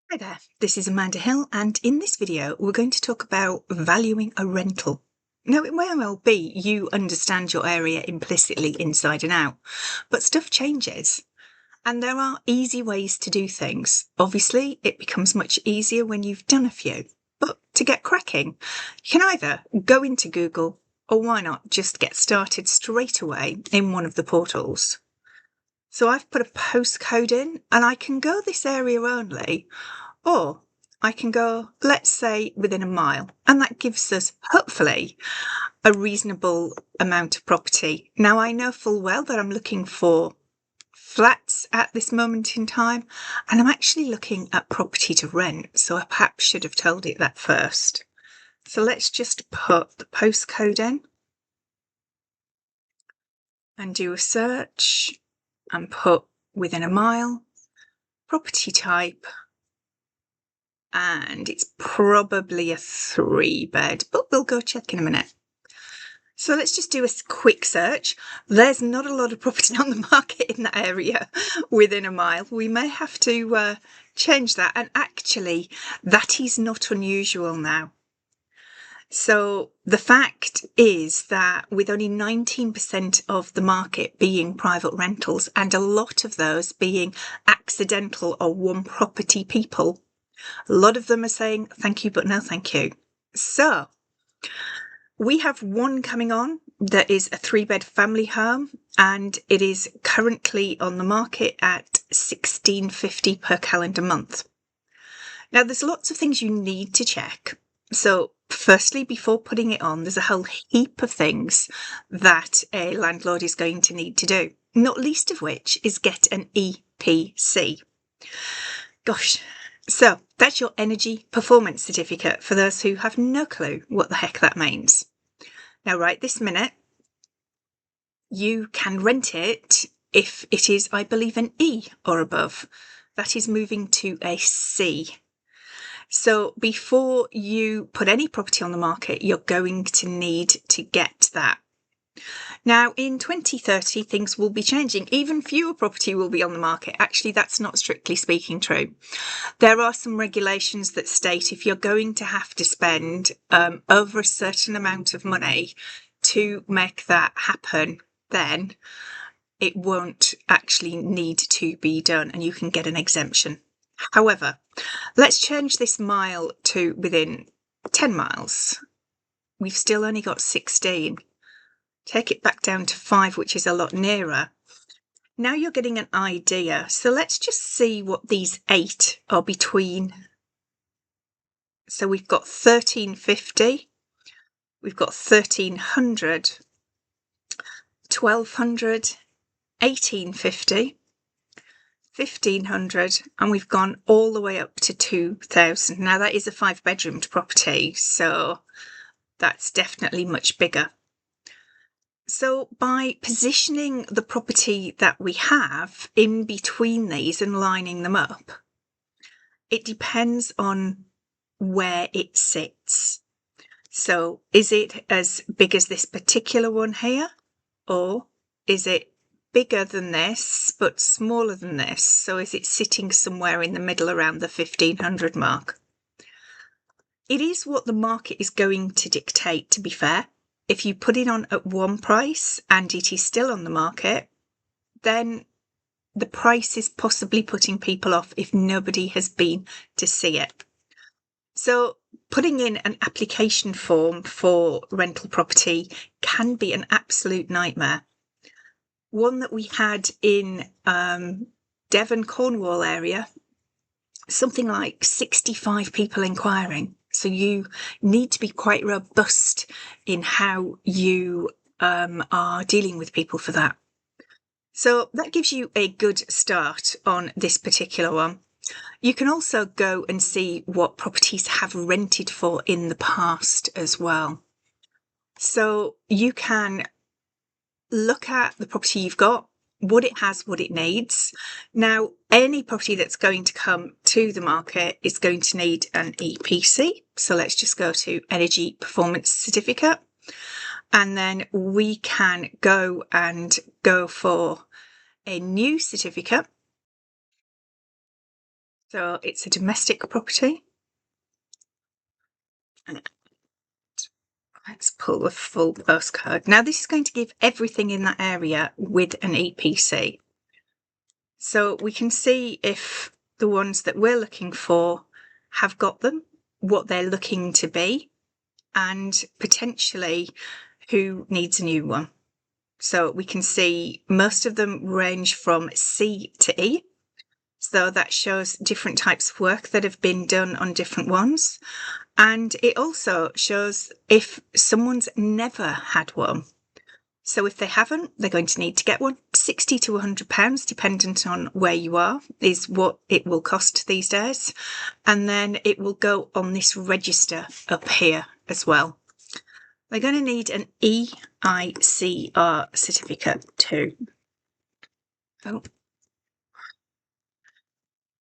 Hi there, this is Amanda Hill, and in this video, we're going to talk about valuing a rental. Now, it may well be you understand your area implicitly inside and out, but stuff changes, and there are easy ways to do things. Obviously, it becomes much easier when you've done a few, but to get cracking, you can either go into Google, or why not just get started straight away in one of the portals. So I've put a postcode in, and I can go this area only, or I can go, let's say, within a mile, and that gives us, hopefully, a reasonable amount of property. Now, I know full well that I'm looking for flats at this moment in time, and I'm actually looking at property to rent, so I perhaps should have told it that first. So let's just put the postcode in and do a search and put within a mile, property type, and it's probably a 3-bed, but we'll go check in a minute. So let's just do a quick search. There's not a lot of property on the market in that area within a mile. We may have to change that, and actually that is not unusual now. So the fact is that with only 19% of the market being private rentals, and a lot of those being accidental or one property people, a lot of them are saying thank you, but no thank you. So we have one coming on that is a 3-bed family home, and it is currently on the market at $16.50 per calendar month. Now, there's lots of things you need to check. So firstly, before putting it on, there's a whole heap of things that a landlord is going to need to do, not least of which is get an EPC. Gosh. So that's your energy performance certificate for those who have no clue what the heck that means. Now, right this minute, you can rent it if it is, I believe, an E or above. That is moving to a C. So before you put any property on the market, you're going to need to get that. Now, in 2030, things will be changing. Even fewer property will be on the market. Actually, that's not strictly speaking true. There are some regulations that state if you're going to have to spend over a certain amount of money to make that happen, then it won't actually need to be done and you can get an exemption. However, let's change this mile to within 10 miles. We've still only got 16. Take it back down to 5, which is a lot nearer. Now you're getting an idea. So let's just see what these 8 are between. So we've got 1350, we've got 1300, 1200, 1850, 1500, and we've gone all the way up to 2000. Now that is a 5-bedroomed property, so that's definitely much bigger. So by positioning the property that we have in between these and lining them up, it depends on where it sits. So is it as big as this particular one here, or is it bigger than this but smaller than this? So is it sitting somewhere in the middle around the 1500 mark? It is what the market is going to dictate, to be fair. If you put it on at one price and it is still on the market, then the price is possibly putting people off if nobody has been to see it. So putting in an application form for rental property can be an absolute nightmare. One that we had in Devon, Cornwall area, something like 65 people inquiring. So you need to be quite robust in how you are dealing with people for that. So that gives you a good start on this particular one. You can also go and see what properties have rented for in the past as well. So you can look at the property you've got, what it has, what it needs. Now, any property that's going to come to the market is going to need an EPC. So let's just go to Energy Performance Certificate. And then we can go for a new certificate. So it's a domestic property. Let's pull the full postcode. Now this is going to give everything in that area with an EPC. So we can see if the ones that we're looking for have got them, what they're looking to be, and potentially who needs a new one. So we can see most of them range from C to E. So that shows different types of work that have been done on different ones. And it also shows if someone's never had one. So if they haven't, they're going to need to get one. £60 to £100, dependent on where you are, is what it will cost these days. And then it will go on this register up here as well. They're going to need an EICR certificate too. Oh.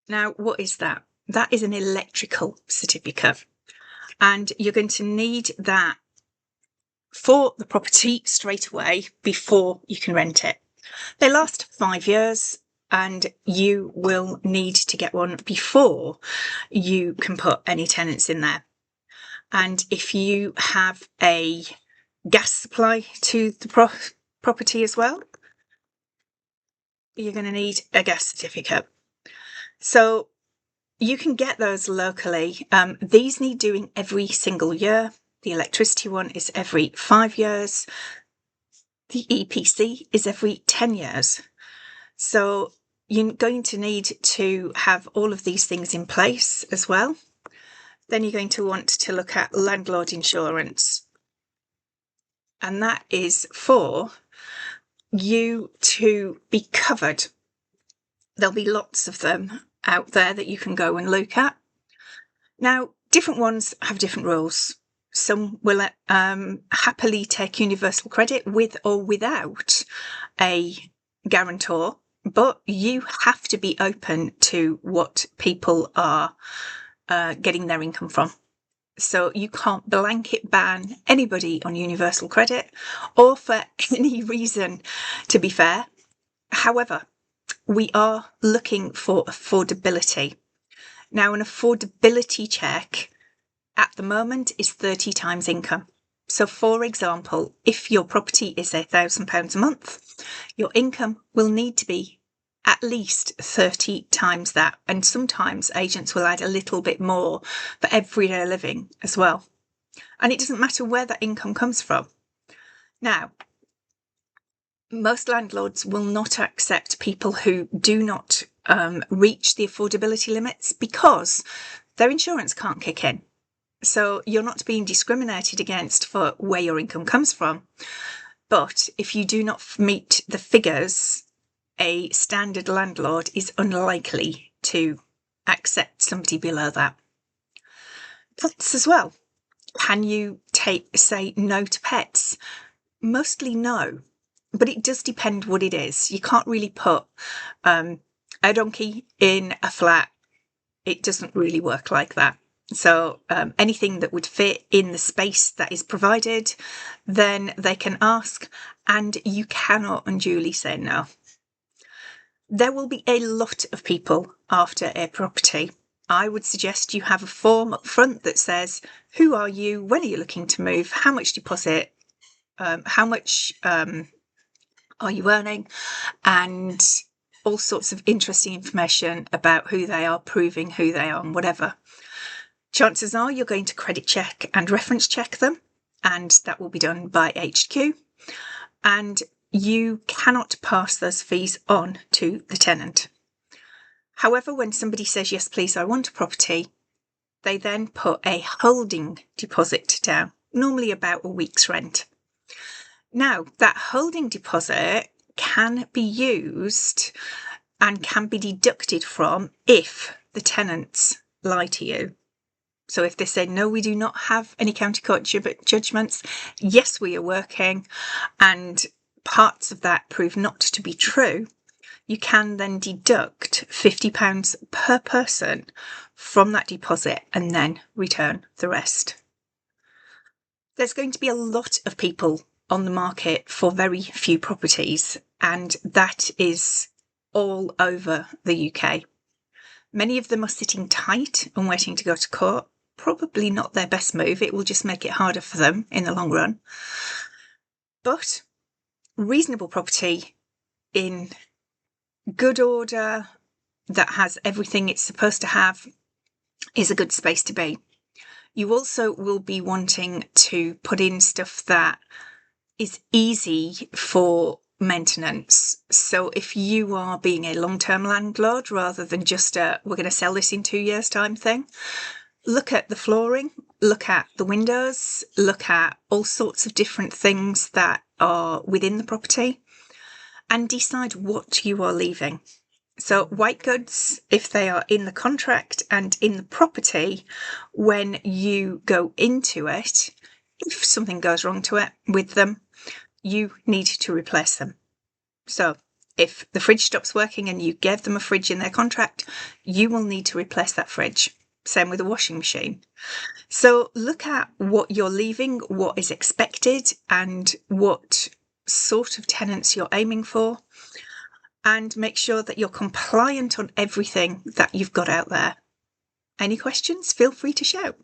Now, what is that? That is an electrical certificate. And you're going to need that for the property straight away before you can rent it. They last 5 years and you will need to get one before you can put any tenants in there. And if you have a gas supply to the property as well, you're going to need a gas certificate. So you can get those locally. These need doing every single year. The electricity one is every 5 years. The EPC is every 10 years. So you're going to need to have all of these things in place as well. Then you're going to want to look at landlord insurance. And that is for you to be covered. There'll be lots of them out there that you can go and look at. Now, different ones have different rules. Some will happily take universal credit with or without a guarantor, but you have to be open to what people are getting their income from. So you can't blanket ban anybody on universal credit or for any reason, to be fair. However, we are looking for affordability. Now, an affordability check at the moment is 30 times income. So, for example, if your property is £1,000 a month, your income will need to be at least 30 times that. And sometimes agents will add a little bit more for everyday living as well. And it doesn't matter where that income comes from. Now, most landlords will not accept people who do not reach the affordability limits because their insurance can't kick in. So you're not being discriminated against for where your income comes from. But if you do not meet the figures, a standard landlord is unlikely to accept somebody below that. Pets as well. Can you say no to pets? Mostly no. But it does depend what it is. You can't really put a donkey in a flat. It doesn't really work like that. So anything that would fit in the space that is provided, then they can ask, and you cannot unduly say no. There will be a lot of people after a property. I would suggest you have a form up front that says, who are you? When are you looking to move? How much deposit? How much are you earning? And all sorts of interesting information about who they are, proving who they are, and whatever. Chances are you're going to credit check and reference check them, and that will be done by HQ. And you cannot pass those fees on to the tenant. However, when somebody says, yes, please, I want a property, they then put a holding deposit down, normally about a week's rent. Now, that holding deposit can be used and can be deducted from if the tenants lie to you. So if they say, no, we do not have any county court judgments, yes, we are working, and parts of that prove not to be true, you can then deduct £50 per person from that deposit and then return the rest. There's going to be a lot of people on the market for very few properties, and that is all over the UK. Many of them are sitting tight and waiting to go to court. Probably not their best move. It will just make it harder for them in the long run. But reasonable property in good order that has everything it's supposed to have is a good space to be. You also will be wanting to put in stuff that is easy for maintenance. So if you are being a long-term landlord rather than just we're going to sell this in 2 years' time thing, look at the flooring, look at the windows, look at all sorts of different things that are within the property, and decide what you are leaving. So white goods, if they are in the contract and in the property, when you go into it, if something goes wrong to it with them, you need to replace them. So if the fridge stops working and you gave them a fridge in their contract, you will need to replace that fridge. Same with a washing machine. So look at what you're leaving, what is expected, and what sort of tenants you're aiming for, and make sure that you're compliant on everything that you've got out there. Any questions? Feel free to shout.